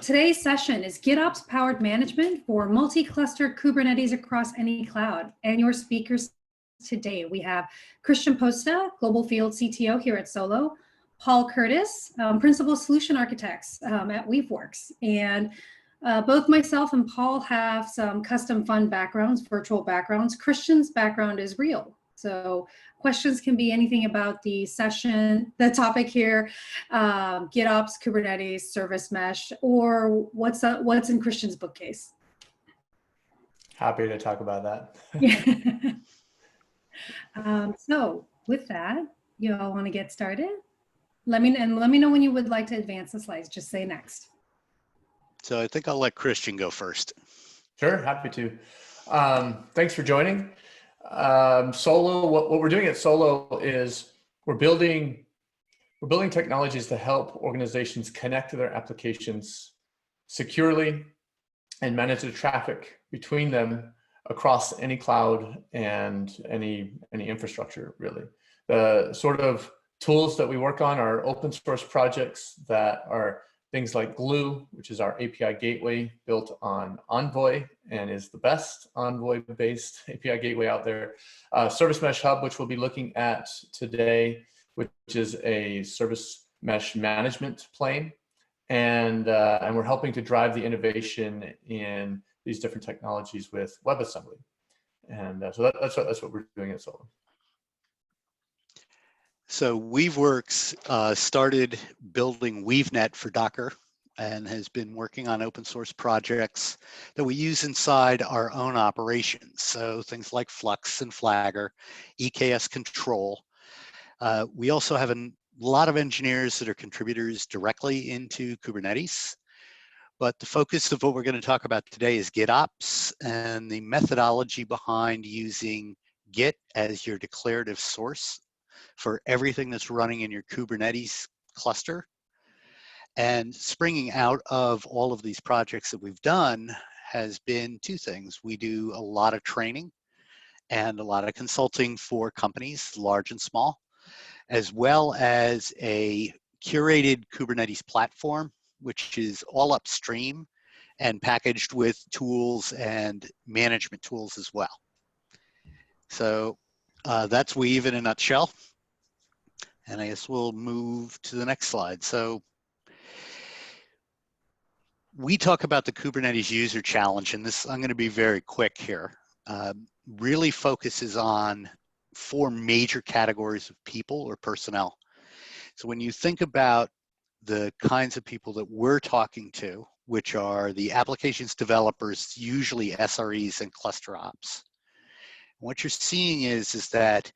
today's session is GitOps powered management for multi-cluster Kubernetes across any cloud. And your speakers today, we have Christian Posta, Global Field CTO here at Solo, Paul Curtis, Principal Solution Architects at Weaveworks. And both myself and Paul have some custom fund backgrounds, virtual backgrounds. Christian's background is real. So questions can be anything about the session, the topic here, GitOps, Kubernetes, service mesh, or what's in Christian's bookcase. Happy to talk about that. So with that, you all want to get started? Let me know when you would like to advance the slides. Just say next. So I think I'll let Christian go first. Sure, happy to. Thanks for joining. Solo, what we're doing at Solo is we're building technologies to help organizations connect to their applications securely and manage the traffic between them across any cloud and any infrastructure, really. The sort of tools that we work on are open source projects that are things like Gloo, which is our API gateway built on Envoy and is the best Envoy-based API gateway out there. Service Mesh Hub, which we'll be looking at today, which is a service mesh management plane. And we're helping to drive the innovation in these different technologies with WebAssembly. And so that's what we're doing at Solo. So Weaveworks started building WeaveNet for Docker and has been working on open source projects that we use inside our own operations. So things like Flux and Flagger, EKS Control. We also have a lot of engineers that are contributors directly into Kubernetes. But the focus of what we're going to talk about today is GitOps and the methodology behind using Git as your declarative source for everything that's running in your Kubernetes cluster. And springing out of all of these projects that we've done has been two things. We do a lot of training and a lot of consulting for companies, large and small, as well as a curated Kubernetes platform, which is all upstream and packaged with tools and management tools as well. So that's Weave in a nutshell. And I guess we'll move to the next slide. So we talk about the Kubernetes user challenge, and this, I'm going to be very quick here, really focuses on 4 major categories of people or personnel. So when you think about the kinds of people that we're talking to, which are the applications developers, usually SREs and cluster ops, what you're seeing is that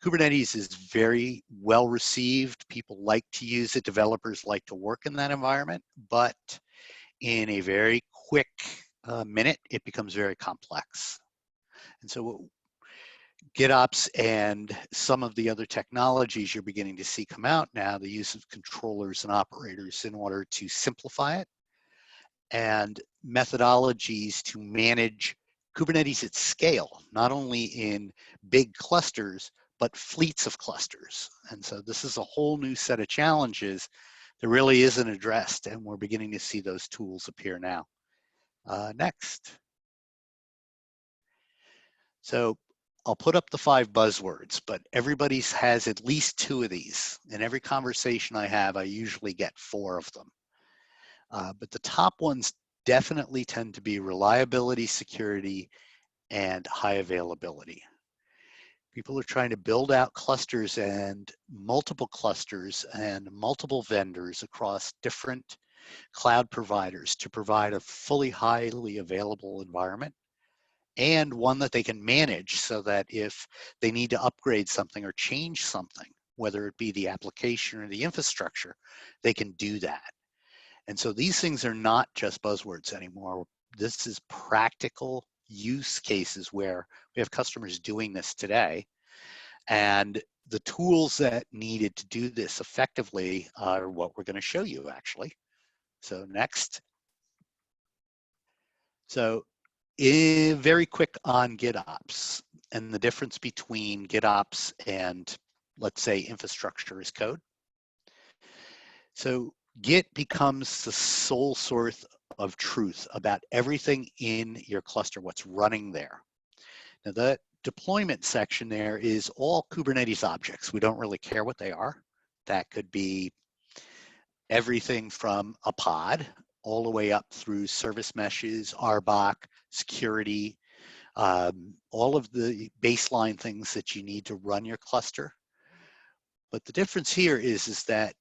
Kubernetes is very well received. People like to use it. Developers like to work in that environment, but in a very quick minute, it becomes very complex. And so GitOps and some of the other technologies you're beginning to see come out now, the use of controllers and operators in order to simplify it, and methodologies to manage Kubernetes at scale, not only in big clusters, but fleets of clusters. And so this is a whole new set of challenges that really isn't addressed, and we're beginning to see those tools appear now. Next. So I'll put up the 5 buzzwords, but everybody has at least 2 of these. In every conversation I have, I usually get 4 of them. But the top ones definitely tend to be reliability, security, and high availability. People are trying to build out clusters and multiple vendors across different cloud providers to provide a fully highly available environment, and one that they can manage so that if they need to upgrade something or change something, whether it be the application or the infrastructure, they can do that. And so these things are not just buzzwords anymore. This is practical use cases where we have customers doing this today. And the tools that needed to do this effectively are what we're going to show you, actually. So next. So very quick on GitOps and the difference between GitOps and, let's say, infrastructure as code. So Git becomes the sole source of truth about everything in your cluster, what's running there. Now, the deployment section there is all Kubernetes objects. We don't really care what they are. That could be everything from a pod all the way up through service meshes, RBAC, security, all of the baseline things that you need to run your cluster. But the difference here is that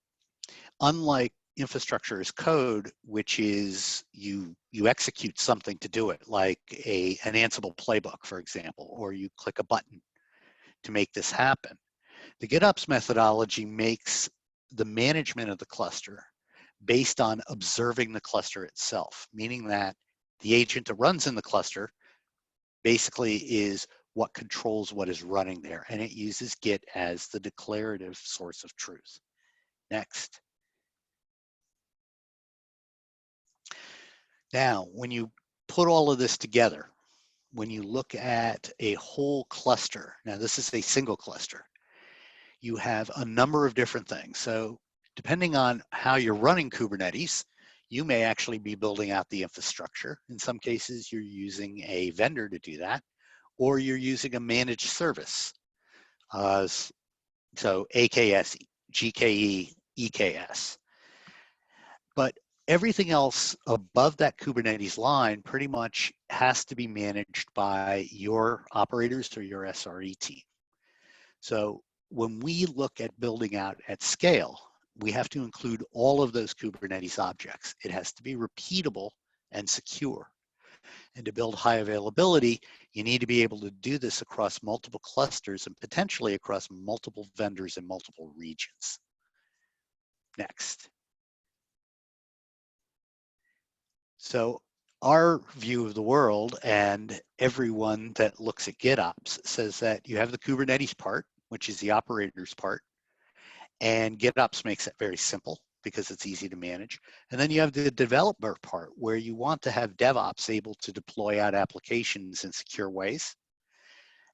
unlike infrastructure as code, which is you execute something to do it, like an Ansible playbook, for example, or you click a button to make this happen. The GitOps methodology makes the management of the cluster based on observing the cluster itself, meaning that the agent that runs in the cluster basically is what controls what is running there, and it uses Git as the declarative source of truth. Next. Now, when you put all of this together, when you look at a whole cluster, now this is a single cluster, you have a number of different things. So depending on how you're running Kubernetes, you may actually be building out the infrastructure. In some cases, you're using a vendor to do that, or you're using a managed service. So AKS, GKE, EKS. But everything else above that Kubernetes line pretty much has to be managed by your operators or your SRE team. So when we look at building out at scale, we have to include all of those Kubernetes objects. It has to be repeatable and secure. And to build high availability, you need to be able to do this across multiple clusters and potentially across multiple vendors in multiple regions. Next. So our view of the world, and everyone that looks at GitOps, says that you have the Kubernetes part, which is the operator's part, and GitOps makes it very simple because it's easy to manage. And then you have the developer part, where you want to have DevOps able to deploy out applications in secure ways.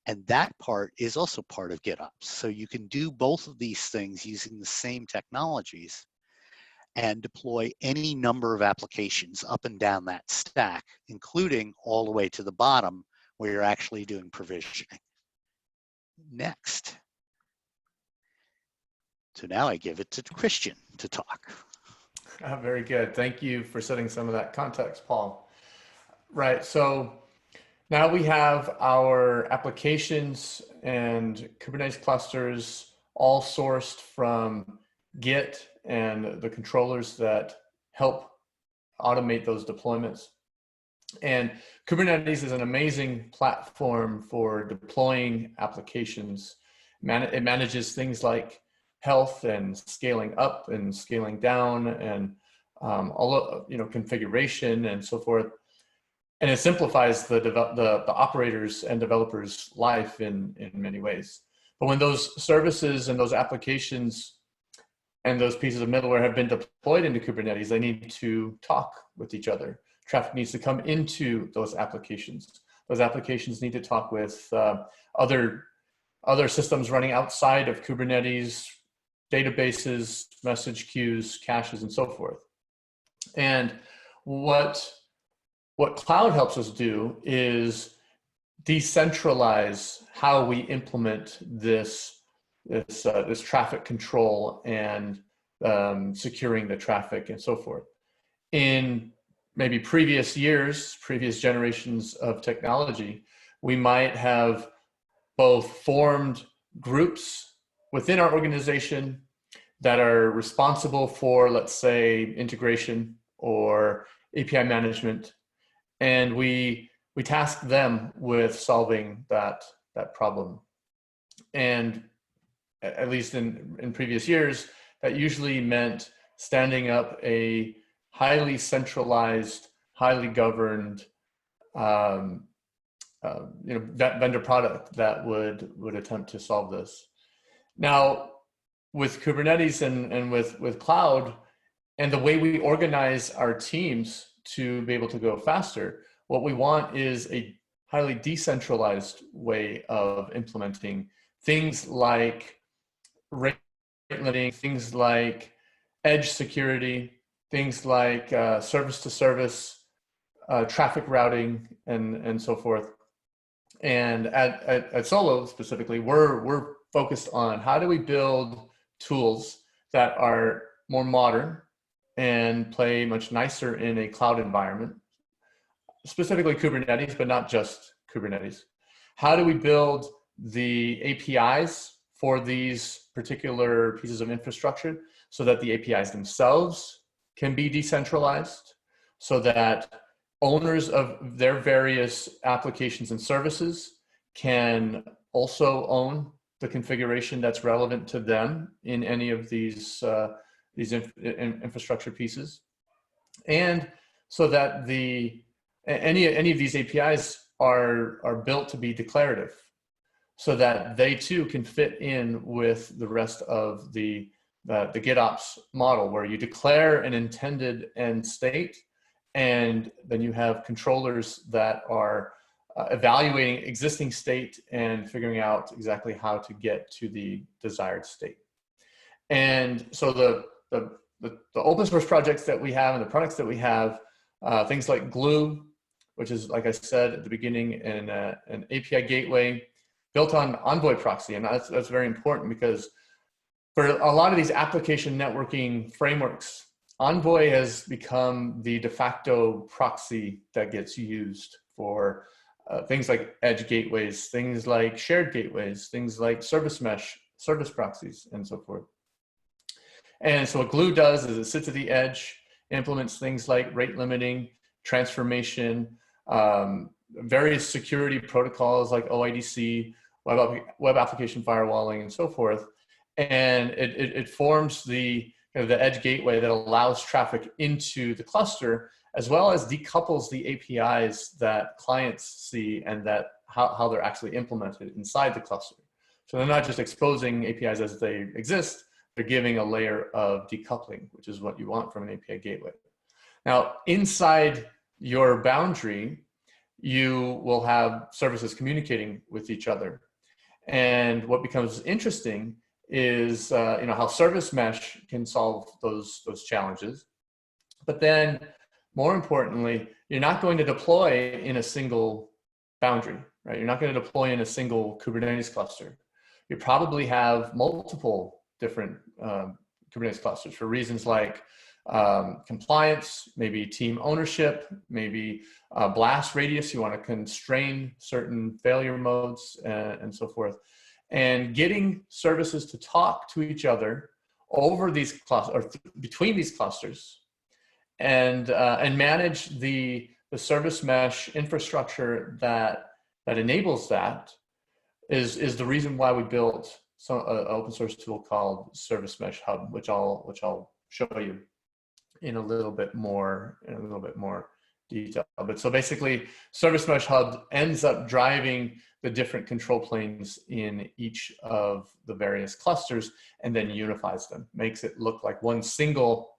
And that part is also part of GitOps. So you can do both of these things using the same technologies and deploy any number of applications up and down that stack, including all the way to the bottom where you're actually doing provisioning. Next. So now I give it to Christian to talk. Very good. Thank you for setting some of that context, Paul. Right, so now we have our applications and Kubernetes clusters all sourced from Git and the controllers that help automate those deployments. And Kubernetes is an amazing platform for deploying applications. It manages things like health and scaling up and scaling down and all of, configuration and so forth. And it simplifies the operators and developers' life in many ways. But when those services and those applications and those pieces of middleware have been deployed into Kubernetes, they need to talk with each other. Traffic needs to come into those applications. Those applications need to talk with other systems running outside of Kubernetes, databases, message queues, caches, and so forth. And what cloud helps us do is decentralize how we implement this traffic control and securing the traffic and so forth. In maybe previous years, previous generations of technology, we might have both formed groups within our organization that are responsible for, let's say, integration or API management, and we task them with solving that problem. And at least in previous years, that usually meant standing up a highly centralized, highly governed vendor product that would attempt to solve this. Now, with Kubernetes and with cloud, and the way we organize our teams to be able to go faster, what we want is a highly decentralized way of implementing things like rate limiting, things like edge security, things like service to service, traffic routing, and so forth. And at Solo specifically, we're focused on how do we build tools that are more modern and play much nicer in a cloud environment, specifically Kubernetes, but not just Kubernetes. How do we build the APIs for these particular pieces of infrastructure so that the APIs themselves can be decentralized, so that owners of their various applications and services can also own the configuration that's relevant to them in any of these infrastructure pieces, and so that any of these APIs are built to be declarative, so that they too can fit in with the rest of the GitOps model, where you declare an intended end state, and then you have controllers that are evaluating existing state and figuring out exactly how to get to the desired state. And so the open source projects that we have and the products that we have, things like Gloo, which is, like I said at the beginning, an API gateway built on Envoy proxy. And that's very important, because for a lot of these application networking frameworks, Envoy has become the de facto proxy that gets used for things like edge gateways, things like shared gateways, things like service mesh, service proxies, and so forth. And so what Gloo does is it sits at the edge, implements things like rate limiting, transformation, various security protocols like OIDC, web application firewalling, and so forth. And it forms the edge gateway that allows traffic into the cluster, as well as decouples the APIs that clients see and that how they're actually implemented inside the cluster. So they're not just exposing APIs as they exist, they're giving a layer of decoupling, which is what you want from an API gateway. Now, inside your boundary, you will have services communicating with each other. And what becomes interesting is how service mesh can solve those challenges. But then, more importantly, you're not going to deploy in a single boundary, right? You're not going to deploy in a single Kubernetes cluster. You probably have multiple different Kubernetes clusters for reasons like compliance, maybe team ownership, maybe blast radius. You want to constrain certain failure modes and so forth. And getting services to talk to each other over these clusters, or between these clusters, and manage the service mesh infrastructure that enables that is the reason why we built an open source tool called Service Mesh Hub, which I'll show you in a little bit more detail. But so basically, Service Mesh Hub ends up driving the different control planes in each of the various clusters, and then unifies them, makes it look like one single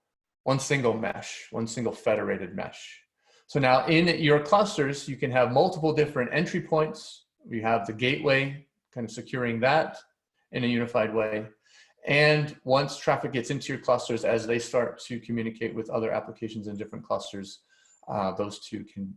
mesh, one single federated mesh. So now in your clusters, you can have multiple different entry points. You have the gateway kind of securing that in a unified way. And once traffic gets into your clusters, as they start to communicate with other applications in different clusters, those two can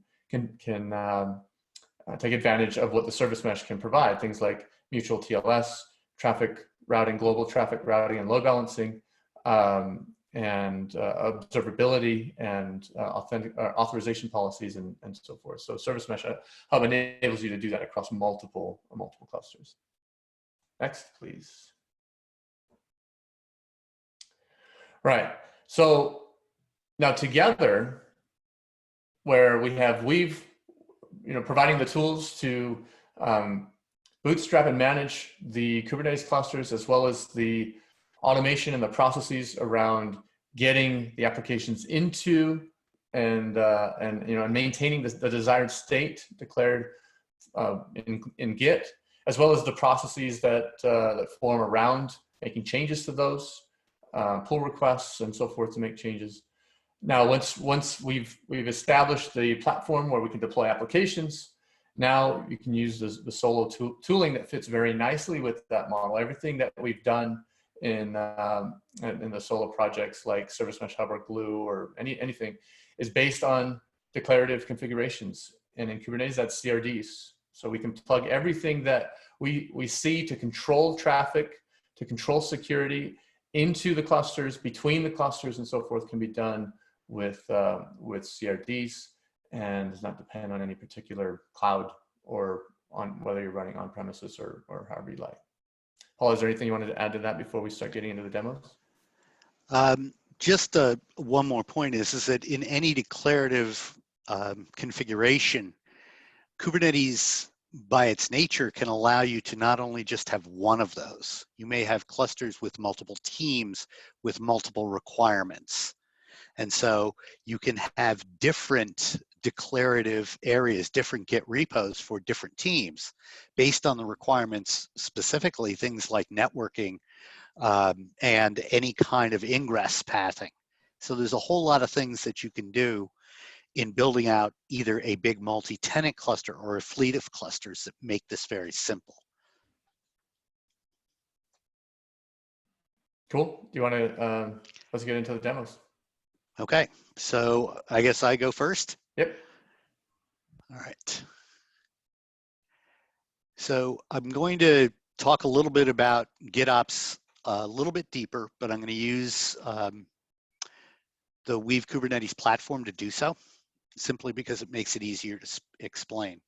take advantage of what the service mesh can provide. Things like mutual TLS, traffic routing, global traffic routing and load balancing, and observability and authorization policies and so forth. So Service Mesh Hub enables you to do that across multiple clusters. Next, please. Right. So now together, where we have Weave, providing the tools to bootstrap and manage the Kubernetes clusters, as well as the automation and the processes around getting the applications into and maintaining the desired state declared in Git, as well as the processes that form around making changes to those, pull requests and so forth to make changes. Now, once we've established the platform where we can deploy applications, now you can use the Solo tooling that fits very nicely with that model. Everything that we've done in the solo projects like Service Mesh Hub or Gloo or anything is based on declarative configurations. And in Kubernetes, that's CRDs. So we can plug everything that we see to control traffic, to control security into the clusters, between the clusters and so forth, can be done with CRDs, and does not depend on any particular cloud or on whether you're running on premises or however you like. Paul, is there anything you wanted to add to that before we start getting into the demos? Just one more point is that in any declarative configuration, Kubernetes by its nature can allow you to not only just have one of those. You may have clusters with multiple teams with multiple requirements. And so you can have different declarative areas, different Git repos for different teams based on the requirements, specifically things like networking and any kind of ingress pathing. So there's a whole lot of things that you can do in building out either a big multi-tenant cluster or a fleet of clusters that make this very simple. Cool. Do you want to, let's get into the demos. Okay, so I guess I go first? Yep. All right. So I'm going to talk a little bit about GitOps a little bit deeper, but I'm going to use the Weave Kubernetes platform to do so, simply because it makes it easier to explain.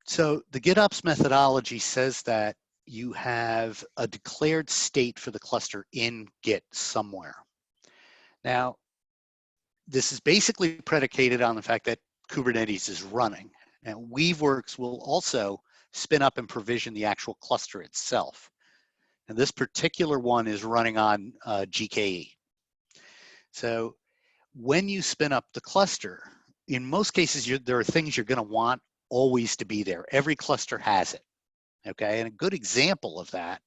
So the GitOps methodology says that you have a declared state for the cluster in Git somewhere. Now, this is basically predicated on the fact that Kubernetes is running. And Weaveworks will also spin up and provision the actual cluster itself. And this particular one is running on GKE. So when you spin up the cluster, in most cases, there are things you're going to want always to be there. Every cluster has it. Okay, and a good example of that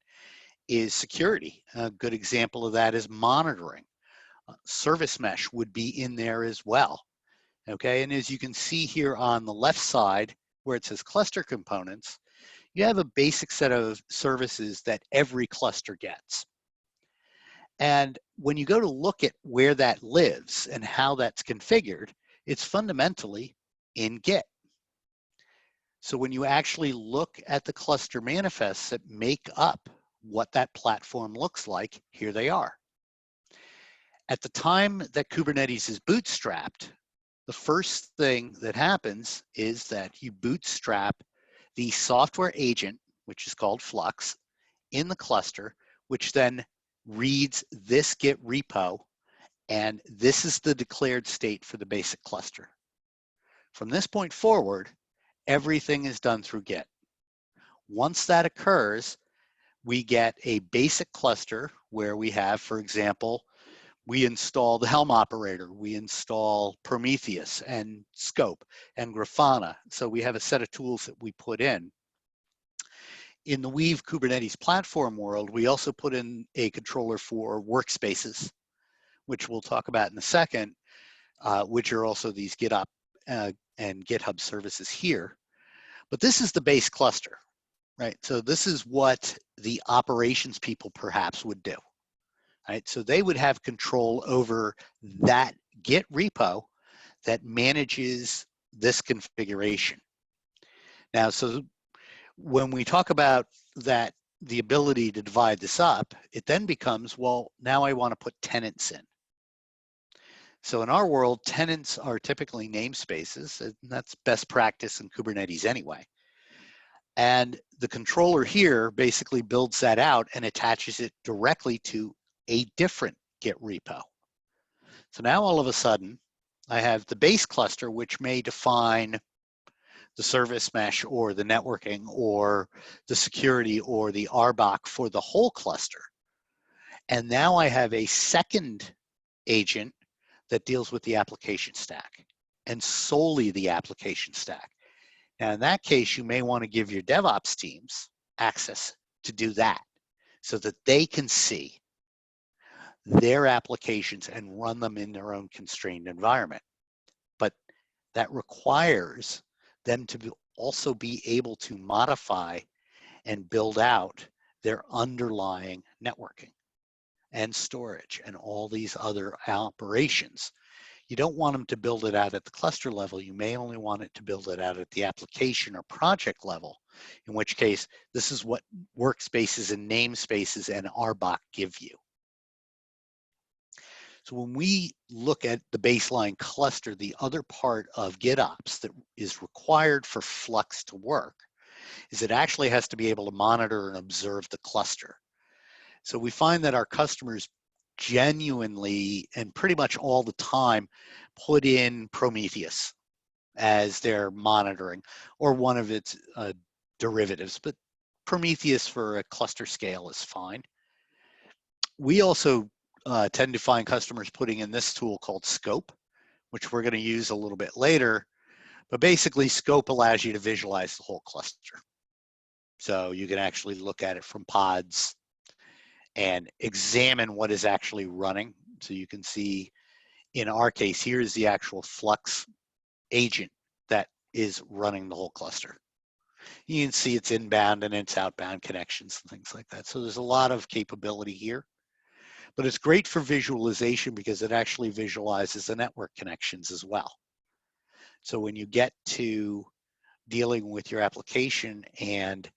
is security. A good example of that is monitoring. Service mesh would be in there as well. Okay, and as you can see here on the left side where it says cluster components, you have a basic set of services that every cluster gets. And when you go to look at where that lives and how that's configured, it's fundamentally in Git. So when you actually look at the cluster manifests that make up what that platform looks like, here they are. At the time that Kubernetes is bootstrapped, the first thing that happens is that you bootstrap the software agent, which is called Flux, in the cluster, which then reads this Git repo, and this is the declared state for the basic cluster. From this point forward, everything is done through Git. Once that occurs, we get a basic cluster where we have, for example, we install the Helm operator, we install Prometheus and Scope and Grafana. So we have a set of tools that we put in. In the Weave Kubernetes platform world, we also put in a controller for workspaces, which we'll talk about in a second, which are also these GitOps and GitHub services here. But this is the base cluster, right? So this is what the operations people perhaps would do, right? So they would have control over that Git repo that manages this configuration. Now, so when we talk about that, the ability to divide this up, it then becomes, well, now I want to put tenants in. So in our world, tenants are typically namespaces, and that's best practice in Kubernetes anyway. And the controller here basically builds that out and attaches it directly to a different Git repo. So now all of a sudden, I have the base cluster, which may define the service mesh or the networking or the security or the RBAC for the whole cluster. And now I have a second agent that deals with the application stack and solely the application stack. Now, in that case, you may want to give your DevOps teams access to do that so that they can see their applications and run them in their own constrained environment. But that requires them to also be able to modify and build out their underlying networking and storage and all these other operations. You don't want them to build it out at the cluster level. You may only want it to build it out at the application or project level, in which case this is what workspaces and namespaces and RBAC give you. So when we look at the baseline cluster, the other part of GitOps that is required for Flux to work is it actually has to be able to monitor and observe the cluster. So we find that our customers genuinely and pretty much all the time put in Prometheus as their monitoring or one of its derivatives, but Prometheus for a cluster scale is fine. We also tend to find customers putting in this tool called Scope, which we're going to use a little bit later, but basically Scope allows you to visualize the whole cluster. So you can actually look at it from pods and examine what is actually running. So you can see, in our case, here's the actual Flux agent that is running the whole cluster. You can see its inbound and its outbound connections and things like that. So there's a lot of capability here, but it's great for visualization because it actually visualizes the network connections as well. So when you get to dealing with your application and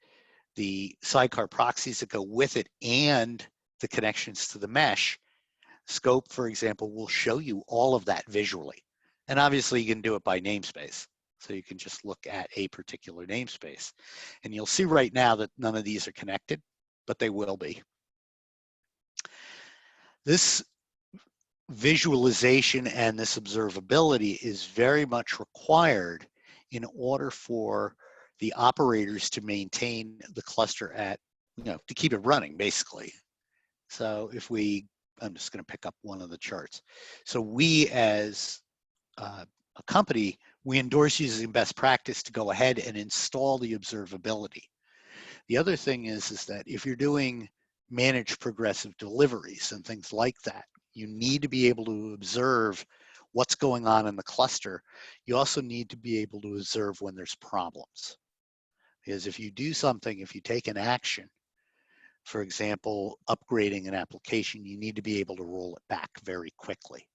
the sidecar proxies that go with it and the connections to the mesh, Scope, for example, will show you all of that visually. And obviously you can do it by namespace. So you can just look at a particular namespace. And you'll see right now that none of these are connected, but they will be. This visualization and this observability is very much required in order for the operators to maintain the cluster at, to keep it running, basically. So if we, I'm just going to pick up one of the charts. So we as a company, we endorse using best practice to go ahead and install the observability. The other thing is that if you're doing managed progressive deliveries and things like that, you need to be able to observe what's going on in the cluster. You also need to be able to observe when there's problems. Because if you do something, if you take an action, for example, upgrading an application, you need to be able to roll it back very quickly.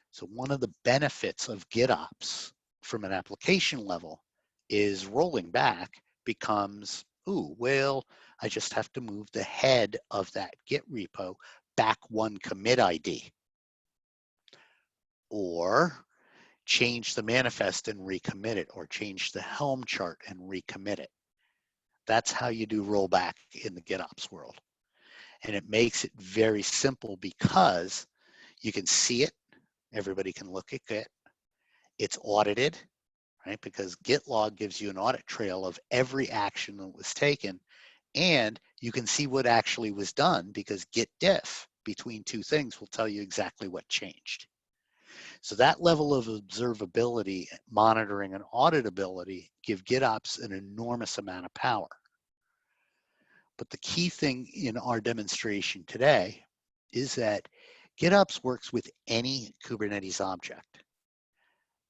So one of the benefits of GitOps from an application level is rolling back becomes, ooh, well, I just have to move the head of that Git repo back one commit ID, or change the manifest and recommit it, or change the Helm chart and recommit it. That's how you do rollback in the GitOps world. And it makes it very simple because you can see it. Everybody can look at Git. It's audited, right? Because Git log gives you an audit trail of every action that was taken. And you can see what actually was done because Git diff between two things will tell you exactly what changed. So that level of observability, monitoring, and auditability give GitOps an enormous amount of power. But the key thing in our demonstration today is that GitOps works with any Kubernetes object.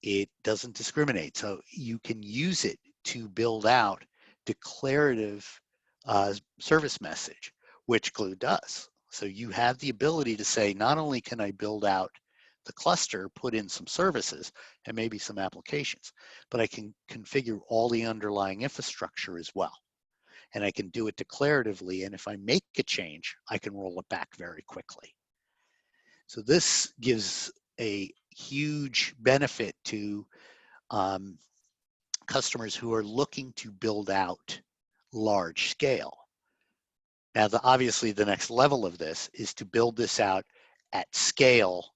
It doesn't discriminate. So you can use it to build out declarative service message, which Gloo does. So you have the ability to say, not only can I build out the cluster, put in some services and maybe some applications, but I can configure all the underlying infrastructure as well. And I can do it declaratively. And if I make a change, I can roll it back very quickly. So this gives a huge benefit to customers who are looking to build out large scale. Now, obviously the next level of this is to build this out at scale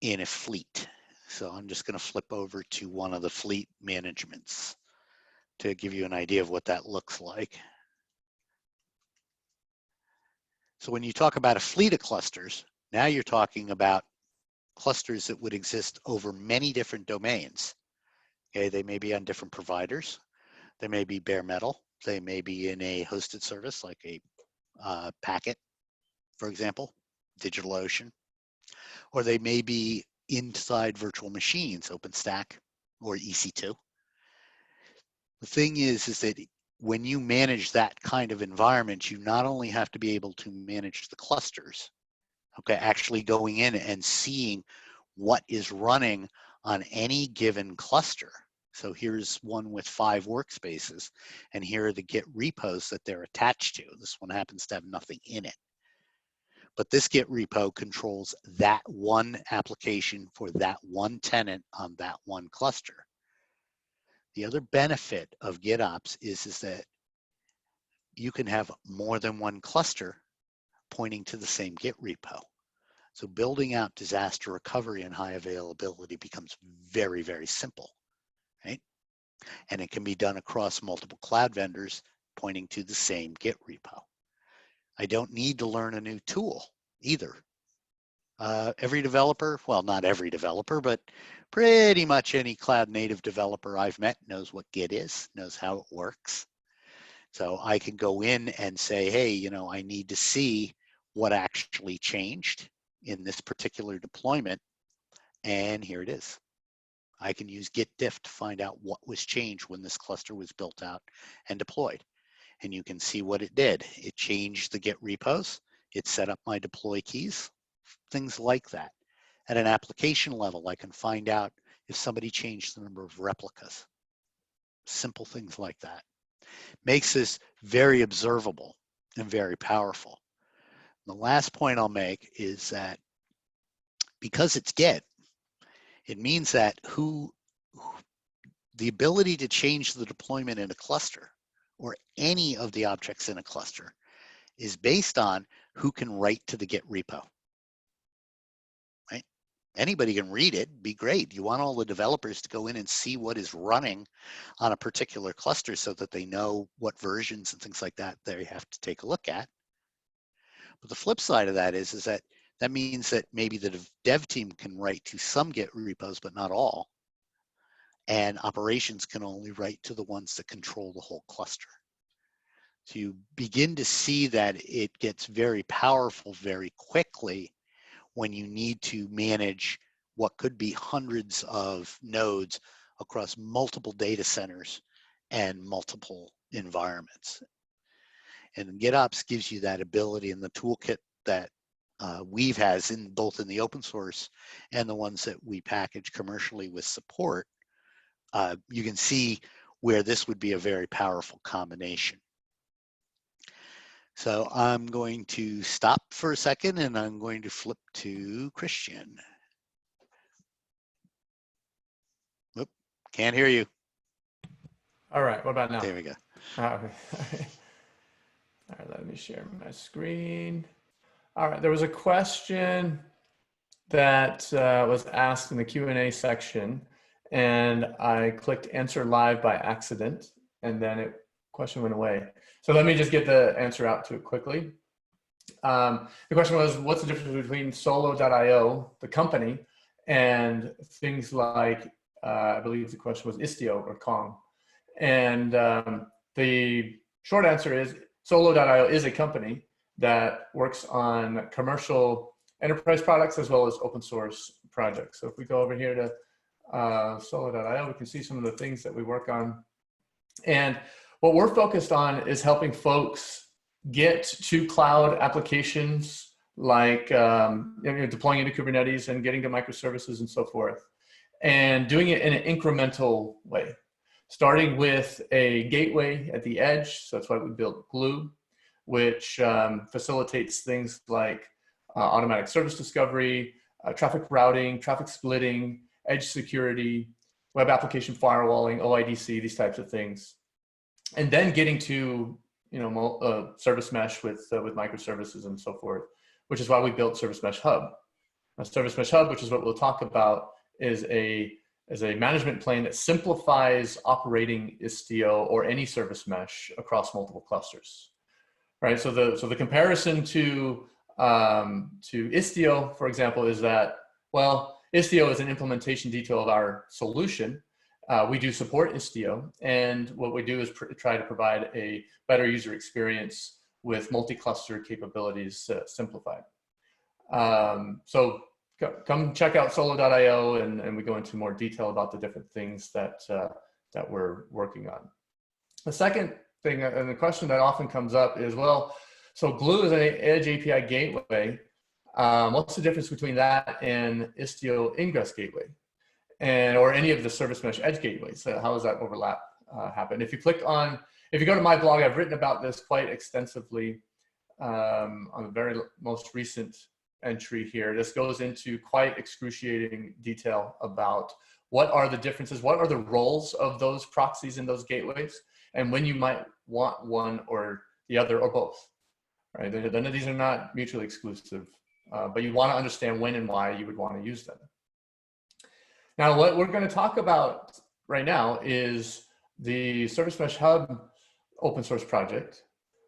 in a fleet. So I'm just going to flip over to one of the fleet managements to give you an idea of what that looks like. So when you talk about a fleet of clusters, now you're talking about clusters that would exist over many different domains. Okay, they may be on different providers. They may be bare metal. They may be in a hosted service like a Packet, for example, DigitalOcean, or they may be inside virtual machines, OpenStack or EC2. The thing is that when you manage that kind of environment, you not only have to be able to manage the clusters, okay, actually going in and seeing what is running on any given cluster. So here's one with 5 workspaces, and here are the Git repos that they're attached to. This one happens to have nothing in it. But this Git repo controls that one application for that one tenant on that one cluster. The other benefit of GitOps is that you can have more than one cluster pointing to the same Git repo. So building out disaster recovery and high availability becomes very, very simple, right? And it can be done across multiple cloud vendors pointing to the same Git repo. I don't need to learn a new tool either. Every developer, well, not every developer, but pretty much any cloud native developer I've met knows what Git is, knows how it works. So I can go in and say, hey, you know, I need to see what actually changed in this particular deployment, and here it is. I can use git diff to find out what was changed when this cluster was built out and deployed. And you can see what it did. It changed the Git repos. It set up my deploy keys, things like that. At an application level, I can find out if somebody changed the number of replicas. Simple things like that. Makes this very observable and very powerful. The last point I'll make is that because it's Git, it means that the ability to change the deployment in a cluster or any of the objects in a cluster is based on who can write to the Git repo, right? Anybody can read it, be great. You want all the developers to go in and see what is running on a particular cluster so that they know what versions and things like that they have to take a look at. But the flip side of that is that means that maybe the dev team can write to some Git repos, but not all. And operations can only write to the ones that control the whole cluster. So you begin to see that it gets very powerful very quickly when you need to manage what could be hundreds of nodes across multiple data centers and multiple environments. And GitOps gives you that ability, and the toolkit that Weave has both in the open source and the ones that we package commercially with support, you can see where this would be a very powerful combination. So I'm going to stop for a second and I'm going to flip to Christian. Oop, can't hear you. All right, what about now? There we go. Okay. All right, let me share my screen. All right, there was a question that was asked in the Q&A section, and I clicked answer live by accident, and then the question went away. So let me just get the answer out to it quickly. The question was, what's the difference between solo.io, the company, and things like, I believe the question was Istio or Kong. And the short answer is solo.io is a company that works on commercial enterprise products as well as open source projects. So if we go over here to solo.io, we can see some of the things that we work on. And what we're focused on is helping folks get to cloud applications like deploying into Kubernetes and getting to microservices and so forth, and doing it in an incremental way. Starting with a gateway at the edge, so that's why we built Gloo, which facilitates things like automatic service discovery, traffic routing, traffic splitting, edge security, web application firewalling, OIDC, these types of things. And then getting to service mesh with microservices and so forth, which is why we built Service Mesh Hub. Now, Service Mesh Hub, which is what we'll talk about, is a management plane that simplifies operating Istio or any service mesh across multiple clusters, right? So the comparison to Istio, for example, is that, well, Istio is an implementation detail of our solution. We do support Istio, and what we do is try to provide a better user experience with multi-cluster capabilities simplified. So come check out solo.io, and we go into more detail about the different things that we're working on. The second thing, and the question that often comes up is, well, so Gloo is an Edge API gateway. What's the difference between that and Istio Ingress gateway, or any of the service mesh edge gateways? So how does that overlap happen? If you go to my blog, I've written about this quite extensively on the very most recent entry here. This goes into quite excruciating detail about what are the differences, what are the roles of those proxies in those gateways, and when you might want one or the other or both, right? These are not mutually exclusive, but you want to understand when and why you would want to use them. Now, what we're going to talk about right now is the Service Mesh Hub open source project,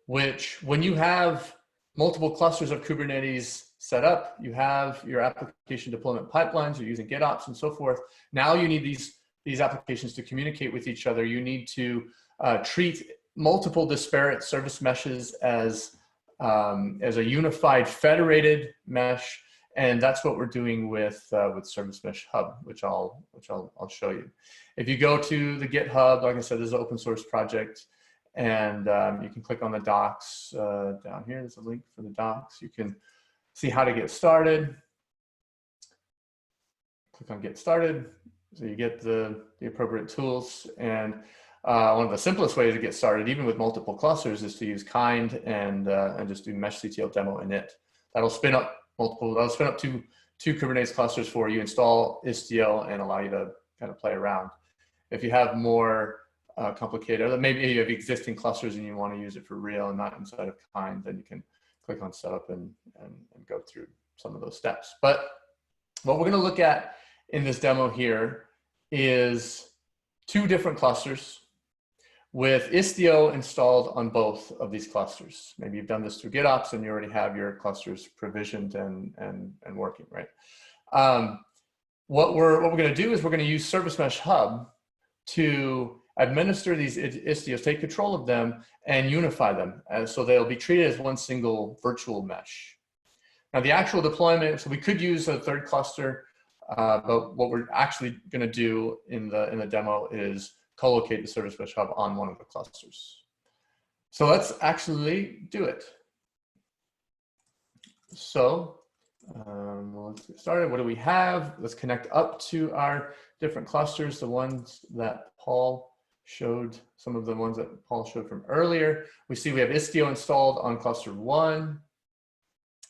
which when you have multiple clusters of Kubernetes set up, you have your application deployment pipelines, you're using GitOps and so forth. Now you need these applications to communicate with each other. You need to treat multiple disparate service meshes as a unified federated mesh. And that's what we're doing with Service Mesh Hub, which I'll show you. If you go to the GitHub, like I said, this is an open source project, and you can click on the docs down here. There's a link for the docs. You can see how to get started. Click on Get Started, so you get the appropriate tools. And one of the simplest ways to get started, even with multiple clusters, is to use kind and just do meshctl demo init. That'll spin up two Kubernetes clusters for you, install Istio, and allow you to kind of play around. If you have more complicated, or maybe you have existing clusters and you want to use it for real and not inside of kind, then you can click on setup and go through some of those steps. But what we're going to look at in this demo here is two different clusters with Istio installed on both of these clusters. Maybe you've done this through GitOps and you already have your clusters provisioned and working, right? What we're going to do is we're going to use Service Mesh Hub to administer these Istios, take control of them, and unify them, so they'll be treated as one single virtual mesh. Now, the actual deployment, so we could use a third cluster, but what we're actually going to do in the demo is co-locate the Service Mesh Hub on one of the clusters. So let's actually do it. So let's get started. What do we have? Let's connect up to our different clusters, the ones that Paul showed, some of the ones that Paul showed from earlier. We see we have Istio installed on cluster 1.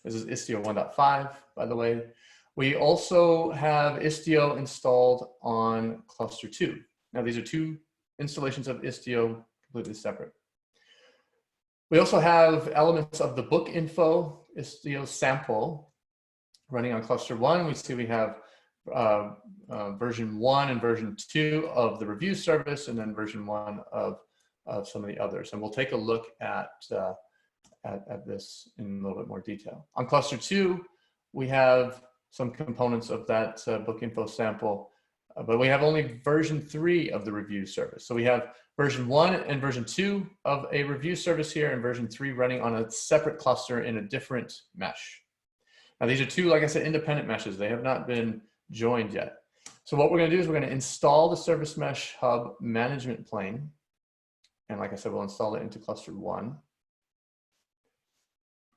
This is Istio 1.5, by the way. We also have Istio installed on cluster 2. Now, these are two installations of Istio completely separate. We also have elements of the book info Istio sample running on cluster 1. We see we have version 1 and version 2 of the review service, and then version 1 of some of the others. And we'll take a look at this in a little bit more detail. On cluster 2, we have some components of that book info sample, but we have only version 3 of the review service. So we have version 1 and version 2 of a review service here, and version 3 running on a separate cluster in a different mesh. Now, these are two, like I said, independent meshes. They have not been joined yet. So what we're going to do is we're going to install the Service Mesh Hub management plane. And like I said, we'll install it into cluster 1,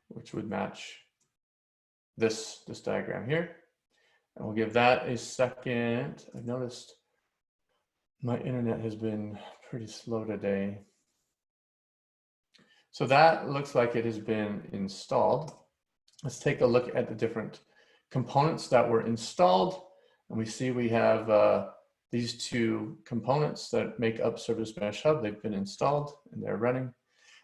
which would match this diagram here. And we'll give that a second. I've noticed my internet has been pretty slow today. So that looks like it has been installed. Let's take a look at the different components that were installed. And we see we have these two components that make up Service Mesh Hub. They've been installed and they're running.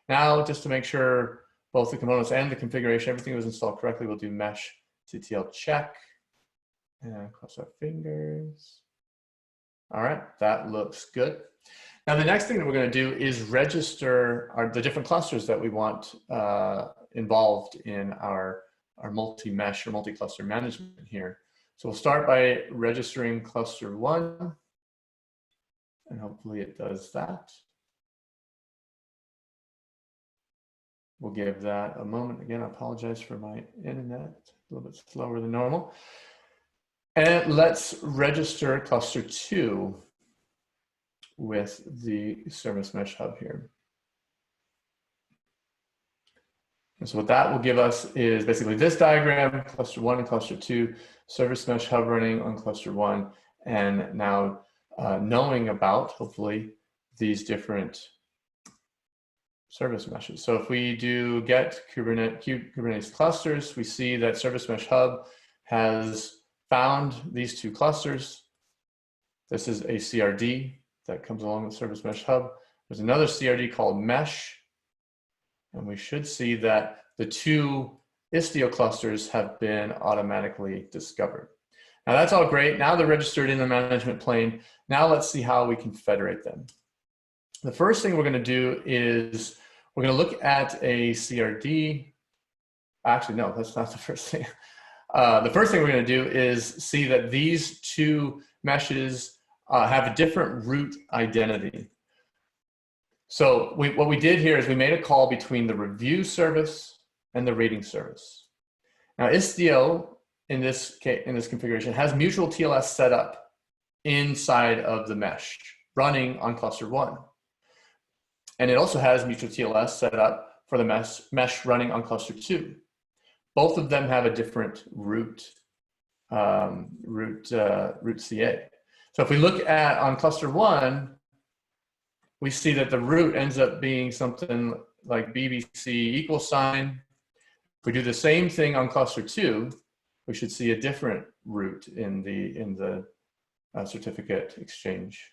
Now, just to make sure both the components and the configuration, everything was installed correctly, we'll do meshctl check and cross our fingers. All right, that looks good. Now, the next thing that we're going to do is register the different clusters that we want involved in our multi-mesh or multi-cluster management here. So we'll start by registering cluster 1, and hopefully it does that. We'll give that a moment. Again, I apologize for my internet, a little bit slower than normal. And let's register cluster 2 with the Service Mesh Hub here. And so what that will give us is basically this diagram, cluster 1 and cluster 2, service mesh hub running on cluster 1, and now knowing about, hopefully, these different service meshes. So if we do get Kubernetes clusters, we see that service mesh hub has found these 2 clusters. This is a CRD that comes along with service mesh hub. There's another CRD called mesh. And we should see that the 2 Istio clusters have been automatically discovered. Now that's all great. Now they're registered in the management plane. Now let's see how we can federate them. The first thing we're going to do is we're going to look at a CRD. Actually, no, that's not the first thing. The first thing we're going to do is see that these 2 meshes have a different root identity. So what we did here is we made a call between the review service and the rating service. Now Istio in this configuration has mutual TLS set up inside of the mesh running on cluster 1. And it also has mutual TLS set up for the mesh running on cluster 2. Both of them have a different root CA. So if we look at on cluster 1, we see that the root ends up being something like BBC =. If we do the same thing on cluster 2, we should see a different root in the certificate exchange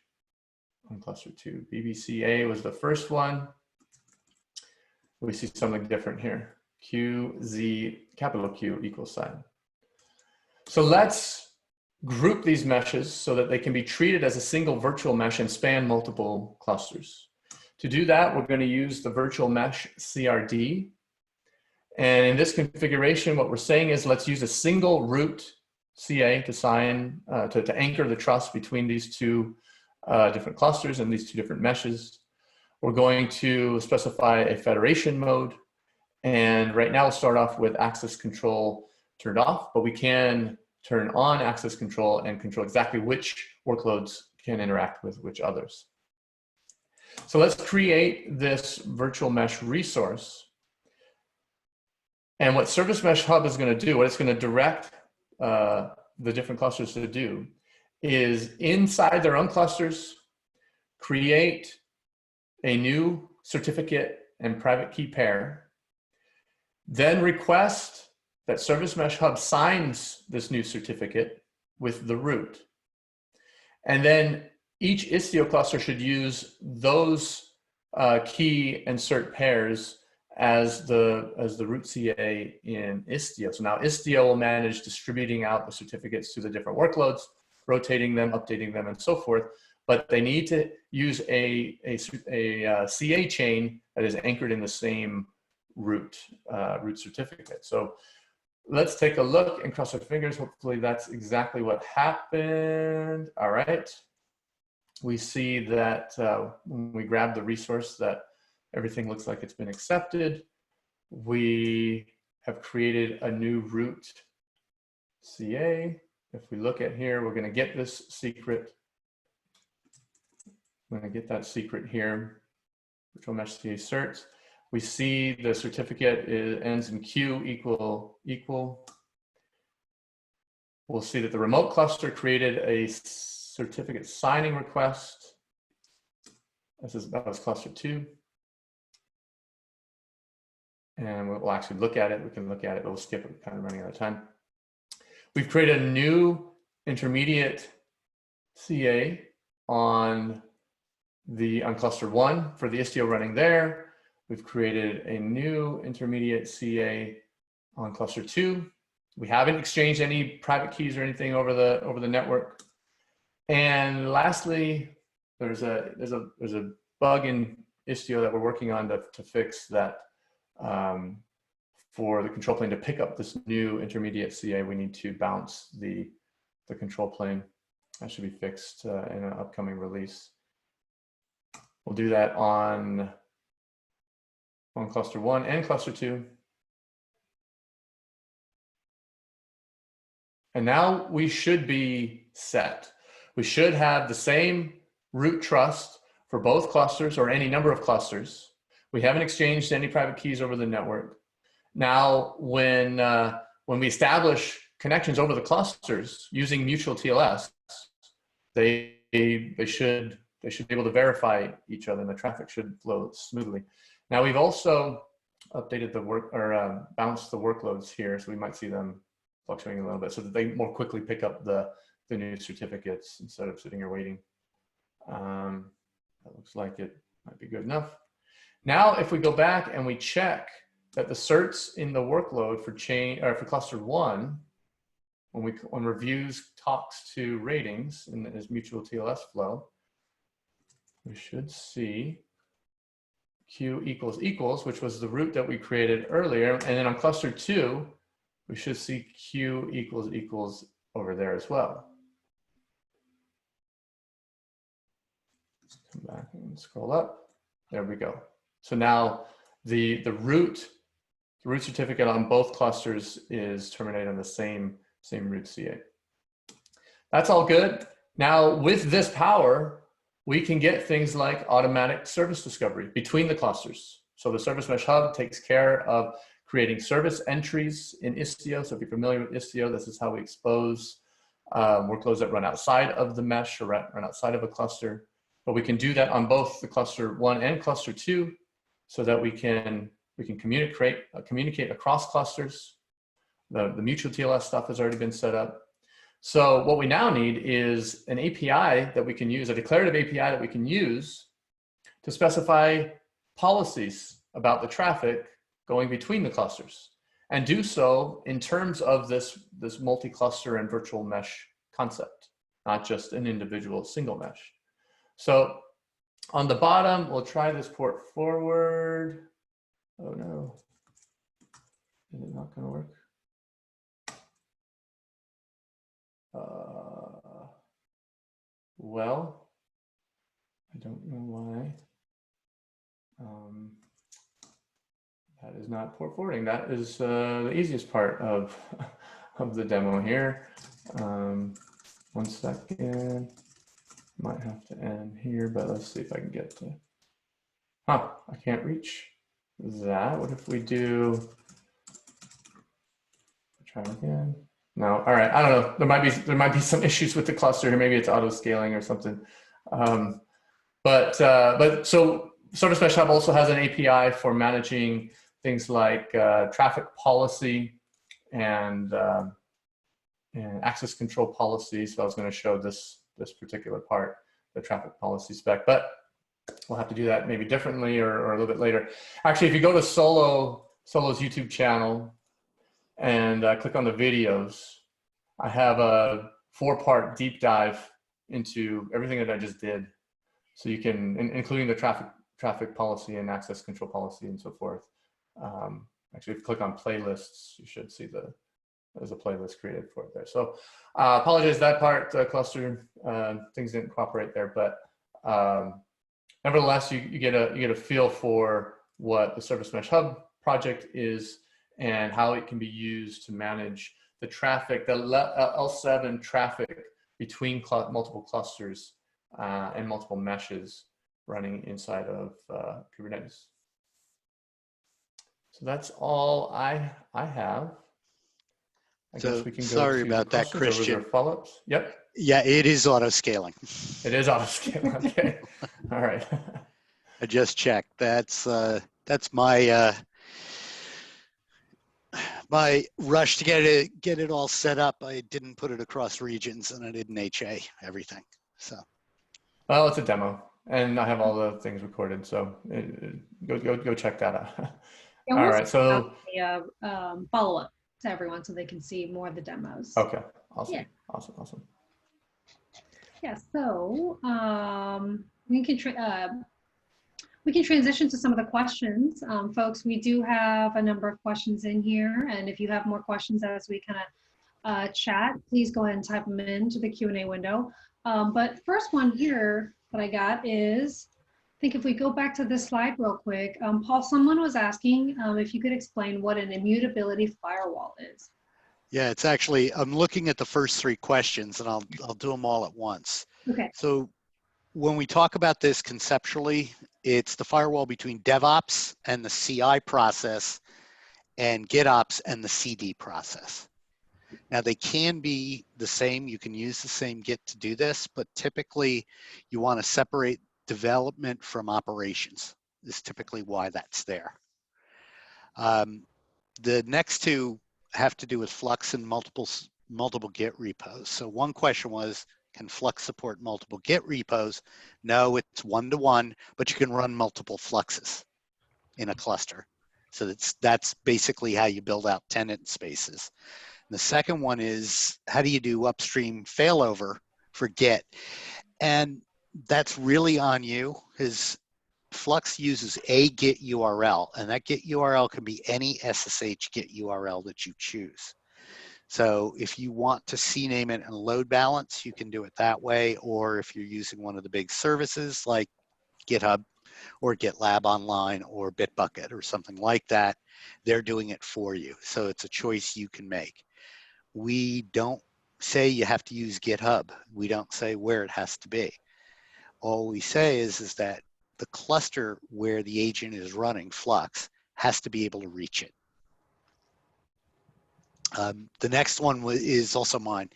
on cluster 2. BBCA was the first one. We see something different here. QZ, capital Q =. So let's group these meshes so that they can be treated as a single virtual mesh and span multiple clusters. To do that, we're going to use the virtual mesh CRD. And in this configuration, what we're saying is let's use a single root CA to to anchor the trust between these 2 different clusters and these 2 different meshes. We're going to specify a federation mode. And right now we'll start off with access control turned off, but we can turn on access control and control exactly which workloads can interact with which others. So let's create this virtual mesh resource. And what Service Mesh Hub is going to do, what it's going to direct the different clusters to do, is inside their own clusters, create a new certificate and private key pair, then request that Service Mesh Hub signs this new certificate with the root. And then each Istio cluster should use those key and cert pairs as the root CA in Istio. So now Istio will manage distributing out the certificates to the different workloads, rotating them, updating them, and so forth. But they need to use a CA chain that is anchored in the same root certificate. So let's take a look and cross our fingers. Hopefully that's exactly what happened. All right. We see that when we grab the resource that everything looks like it's been accepted. We have created a new root CA. If we look at here, we're going to get this secret. I'm going to get that secret here. Virtual mesh CA certs. We see the certificate ends in Q equal. We'll see that the remote cluster created a certificate signing request. That was cluster 2. And we'll actually look at it. We can look at it, but we'll skip it, kind of running out of time. We've created a new intermediate CA on cluster 1 for the Istio running there. We've created a new intermediate CA on cluster 2. We haven't exchanged any private keys or anything over the network. And lastly, there's a bug in Istio that we're working on to fix that. For the control plane to pick up this new intermediate CA, we need to bounce the control plane. That should be fixed in an upcoming release. We'll do that on cluster 1 and cluster 2. And now we should be set. We should have the same root trust for both clusters or any number of clusters. We haven't exchanged any private keys over the network. Now, when we establish connections over the clusters using mutual TLS, they should be able to verify each other, and the traffic should flow smoothly. Now, we've also updated the balanced the workloads here, so we might see them fluctuating a little bit so that they more quickly pick up the new certificates instead of sitting here waiting. That looks like it might be good enough. Now, if we go back and we check that the certs in the workload for cluster 1, when reviews talks to ratings in this mutual TLS flow, we should see Q equals equals, which was the root that we created earlier. And then on cluster 2, we should see Q equals equals over there as well. Let's come back and scroll up. There we go. So now the root certificate on both clusters is terminated on the same root CA. That's all good. Now with this power, we can get things like automatic service discovery between the clusters. So the Service Mesh Hub takes care of creating service entries in Istio. So if you're familiar with Istio, this is how we expose workloads that run outside of the mesh or run outside of a cluster. But we can do that on both the cluster 1 and cluster 2 so that we can communicate across clusters. The mutual TLS stuff has already been set up. So what we now need is an API that we can use, a declarative API that we can use to specify policies about the traffic going between the clusters, and do so in terms of this multi-cluster and virtual mesh concept, not just an individual single mesh. So on the bottom, we'll try this port forward. Oh no, is it not gonna work? Well, I don't know why. That is not port forwarding. That is the easiest part of the demo here. 1 second. Might have to end here, but let's see if I can get to. I can't reach that. What if we do? Try again. No, all right. I don't know. There might be some issues with the cluster here. Maybe it's auto scaling or something. But so Service Mesh Hub also has an API for managing things like traffic policy and access control policy. So I was going to show this particular part, the traffic policy spec, but we'll have to do that maybe differently or a little bit later. Actually, if you go to Solo's YouTube channel and click on the videos, I have a 4-part deep dive into everything that I just did. So you can, including the traffic policy and access control policy and so forth. Actually, if you click on playlists, you should see there's a playlist created for it there. So apologize that part, cluster, things didn't cooperate there, but nevertheless, you get a feel for what the Service Mesh Hub project is and how it can be used to manage the traffic, the L7 traffic between multiple clusters and multiple meshes running inside of Kubernetes. So that's all I have. I guess we can go sorry to about that, Christian. Follow-ups. Yep. Yeah, it is auto scaling. It is auto scaling. Okay. All right. I just checked. That's my my rush to get it all set up. I didn't put it across regions, and I didn't HA everything. So. Well, it's a demo, and I have all the things recorded. So go check that out. Yeah, all right. So follow up to everyone so they can see more of the demos. Okay. Awesome. Yeah. Awesome. Yeah. So we can transition to some of the questions, folks. We do have a number of questions in here, and if you have more questions as we kind of chat, please go ahead and type them into the Q&A window. But first one here that I got is, I think if we go back to this slide real quick, Paul, someone was asking if you could explain what an immutability firewall is. Yeah, it's actually, I'm looking at the first 3 questions, and I'll do them all at once. Okay. So when we talk about this conceptually, it's the firewall between DevOps and the CI process and GitOps and the CD process. Now they can be the same, you can use the same Git to do this, but typically you want to separate development from operations. Is typically why that's there. The next two have to do with Flux and multiple Git repos. So one question was, can Flux support multiple Git repos? No, it's one-to-one, but you can run multiple Fluxes in a cluster. So that's basically how you build out tenant spaces. The second one is, how do you do upstream failover for Git? And that's really on you, because Flux uses a Git URL, and that Git URL can be any SSH Git URL that you choose. So if you want to CNAME it and load balance, you can do it that way. Or if you're using one of the big services like GitHub or GitLab Online or Bitbucket or something like that, they're doing it for you. So it's a choice you can make. We don't say you have to use GitHub. We don't say where it has to be. All we say is that the cluster where the agent is running, Flux, has to be able to reach it. The next one is also mine.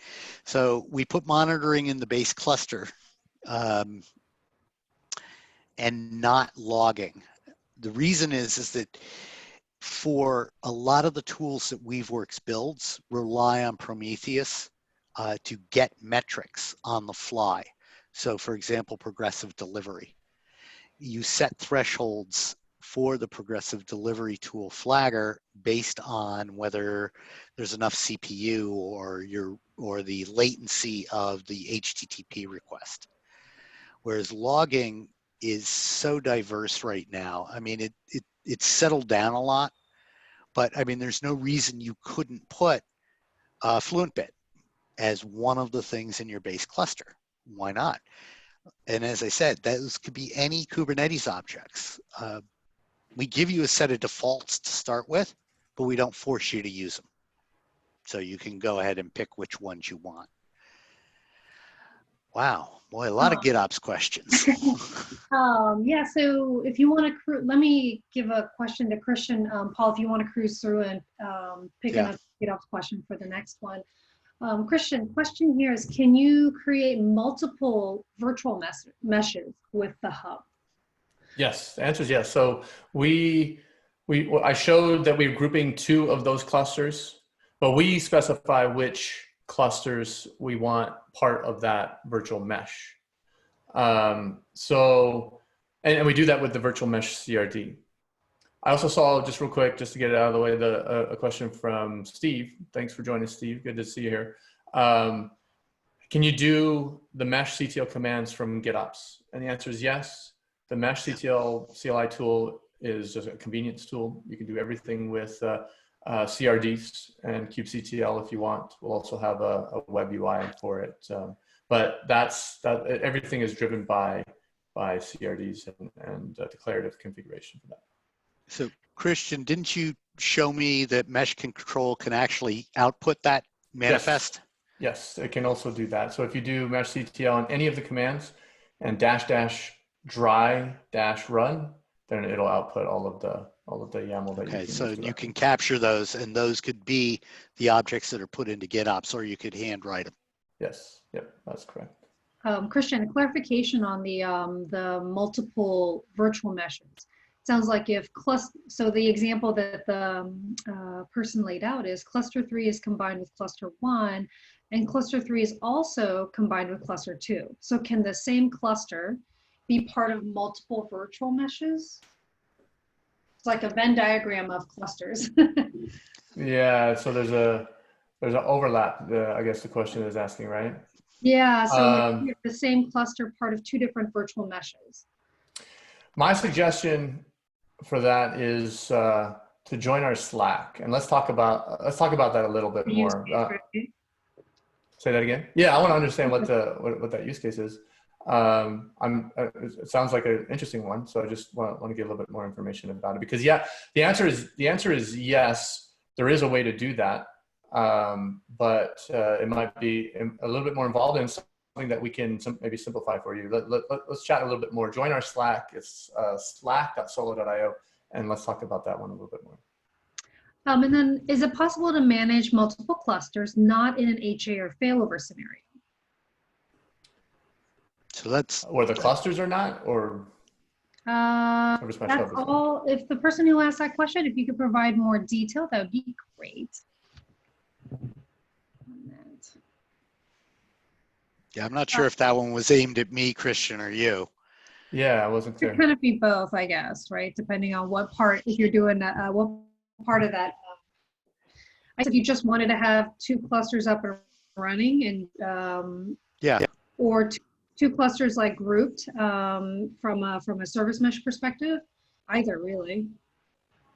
So we put monitoring in the base cluster and not logging. The reason is that for a lot of the tools that Weaveworks builds rely on Prometheus to get metrics on the fly. So for example, progressive delivery. You set thresholds for the progressive delivery tool Flagger based on whether there's enough CPU or the latency of the HTTP request. Whereas logging is so diverse right now. I mean, it's settled down a lot, but I mean, there's no reason you couldn't put FluentBit as one of the things in your base cluster. Why not? And as I said, those could be any Kubernetes objects. We give you a set of defaults to start with, but we don't force you to use them. So you can go ahead and pick which ones you want. Wow, boy, a lot of GitOps questions. Yeah, so if you want to, let me give a question to Christian. Paul, if you want to cruise through and pick another GitOps question for the next one. Christian, question here is, can you create multiple virtual meshes with the hub? Yes, the answer is yes. So I showed that we're grouping 2 of those clusters, but we specify which clusters we want part of that virtual mesh. And we do that with the virtual mesh CRD. I also saw, just real quick, just to get it out of the way, a question from Steve. Thanks for joining, Steve. Good to see you here. Can you do the mesh CTL commands from GitOps? And the answer is yes. The mesh CTL CLI tool is just a convenience tool. You can do everything with CRDs and kubectl if you want. We'll also have a web UI for it. But everything is driven by CRDs and declarative configuration for that. So Christian, didn't you show me that mesh control can actually output that manifest? Yes, it can also do that. So if you do mesh CTL on any of the commands and --dry-run, then it'll output all of the YAML that you can use. So you can capture those, and those could be the objects that are put into GitOps, or you could handwrite them. Yes, yep, that's correct. Christian, clarification on the multiple virtual meshes. Sounds like so the example that the person laid out is cluster 3 is combined with cluster 1, and cluster 3 is also combined with cluster 2. So can the same cluster be part of multiple virtual meshes? It's like a Venn diagram of clusters. Yeah, so there's an overlap, I guess the question is asking, right? Yeah, so the same cluster part of 2 different virtual meshes. My suggestion for that is to join our Slack, and let's talk about that a little bit more. Say that again. Yeah, I want to understand what that use case is. It sounds like an interesting one, so I just want to get a little bit more information about it, because the answer is yes, there is a way to do that, but it might be a little bit more involved in something that we can maybe simplify for you. Let's chat a little bit more. Join our Slack. It's slack.solo.io, and let's talk about that one a little bit more. And then is it possible to manage multiple clusters not in an HA or failover scenario? So that's Where the clusters are not, or Service Mesh That's Hub is not? all. If the person who asked that question, if you could provide more detail, that would be great. yeah, I'm not sure if that one was aimed at me, Christian, or you. Yeah, it wasn't It clear. could kind of be both, I guess, right? Depending on what part, if you're doing what part of that. I said you just wanted to have 2 clusters up and running, and Yeah. or two clusters like grouped from a service mesh perspective. Either really.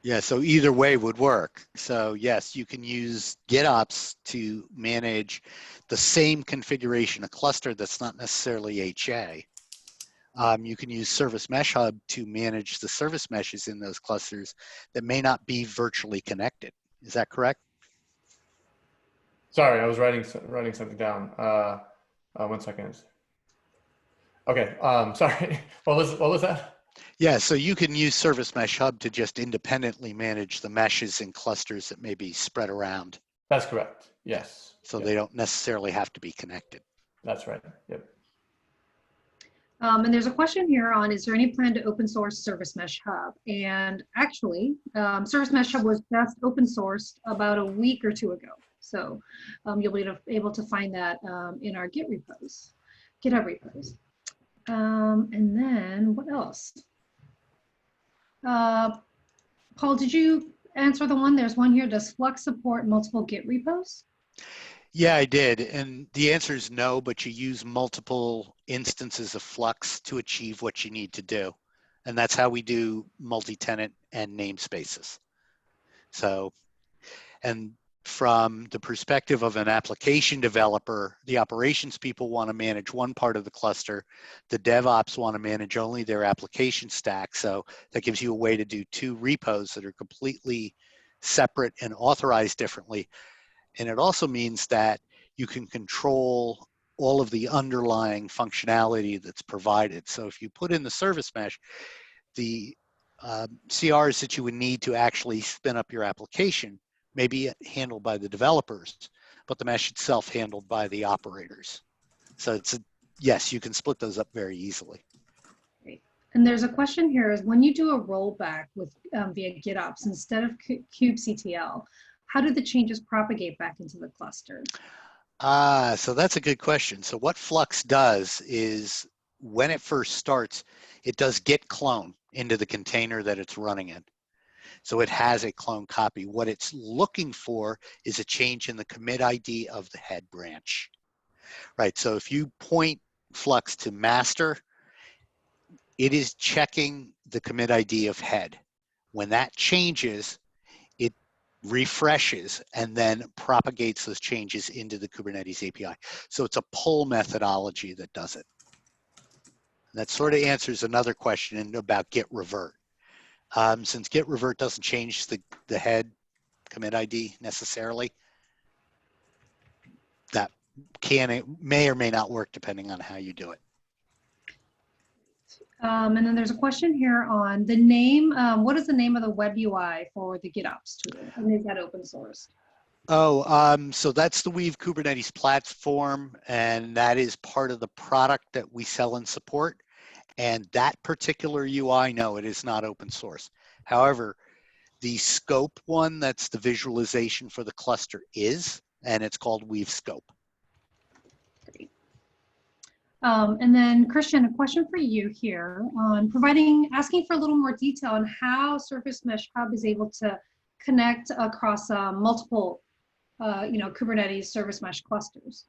Yeah, so either way would work. So yes, you can use GitOps to manage the same configuration, a cluster that's not necessarily HA. You can use Service Mesh Hub to manage the service meshes in those clusters that may not be virtually connected. Is that correct? Sorry, I was writing something down. 1 second. Okay. Sorry. What was that? Yeah, so you can use Service Mesh Hub to just independently manage the meshes in clusters that may be spread around. That's correct. Yes. So Yep. they don't necessarily have to be connected. That's right. Yep. And there's a question here on, is there any plan to open source Service Mesh Hub? And actually, Service Mesh Hub was just open sourced about a week or 2 ago. So you'll be able to find that in our GitHub repos. And then what else? Paul, did you answer the one? There's one here. Does Flux support multiple Git repos? Yeah, I did. And the answer is no, but you use multiple instances of Flux to achieve what you need to do. And that's how we do multi-tenant and namespaces. So, and from the perspective of an application developer, the operations people want to manage one part of the cluster. The DevOps want to manage only their application stack. So that gives you a way to do 2 repos that are completely separate and authorized differently. And it also means that you can control all of the underlying functionality that's provided. So if you put in the service mesh, the CRs that you would need to actually spin up your application may be handled by the developers, but the mesh itself handled by the operators. So yes, you can split those up very easily. Great. And there's a question here is, when you do a rollback with via GitOps instead of kubectl, how do the changes propagate back into the cluster? So that's a good question. So what Flux does is, when it first starts, it does git clone into the container that it's running in. So it has a clone copy. What it's looking for is a change in the commit ID of the head branch, right? So if you point Flux to master, it is checking the commit ID of head. When that changes, it refreshes and then propagates those changes into the Kubernetes API. So it's a pull methodology that does it. And that sort of answers another question about git revert. Since git revert doesn't change the head commit ID necessarily, that may or may not work depending on how you do it. And then there's a question here on the name. What is the name of the web UI for the GitOps tool? And is that open source? Oh, so that's the Weave Kubernetes Platform, and that is part of the product that we sell and support. And that particular UI, no, it is not open source. However, the scope one, that's the visualization for the cluster, is, and it's called Weave Scope. Great. And then Christian, a question for you here on asking for a little more detail on how Service Mesh Hub is able to connect across multiple, Kubernetes Service Mesh clusters.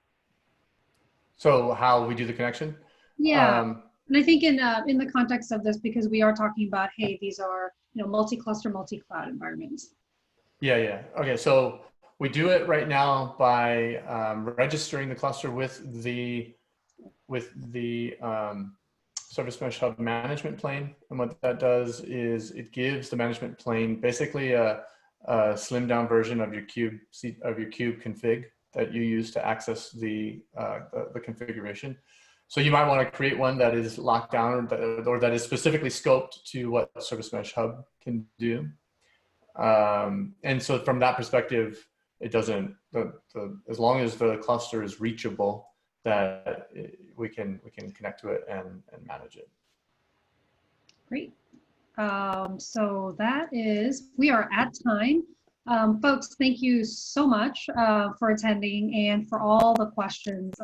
So how we do the connection? Yeah. And I think in the context of this, because we are talking about, hey, these are multi-cluster, multi-cloud environments. Yeah. Okay, so we do it right now by registering the cluster with the Service Mesh Hub management plane. And what that does is it gives the management plane basically a slimmed down version of your kube config that you use to access the configuration. So you might want to create one that is locked down or that is specifically scoped to what Service Mesh Hub can do. And so from that perspective, it doesn't, as long as the cluster is reachable, that we can connect to it and manage it. Great. So that is, we are at time. Folks, thank you so much for attending and for all the questions.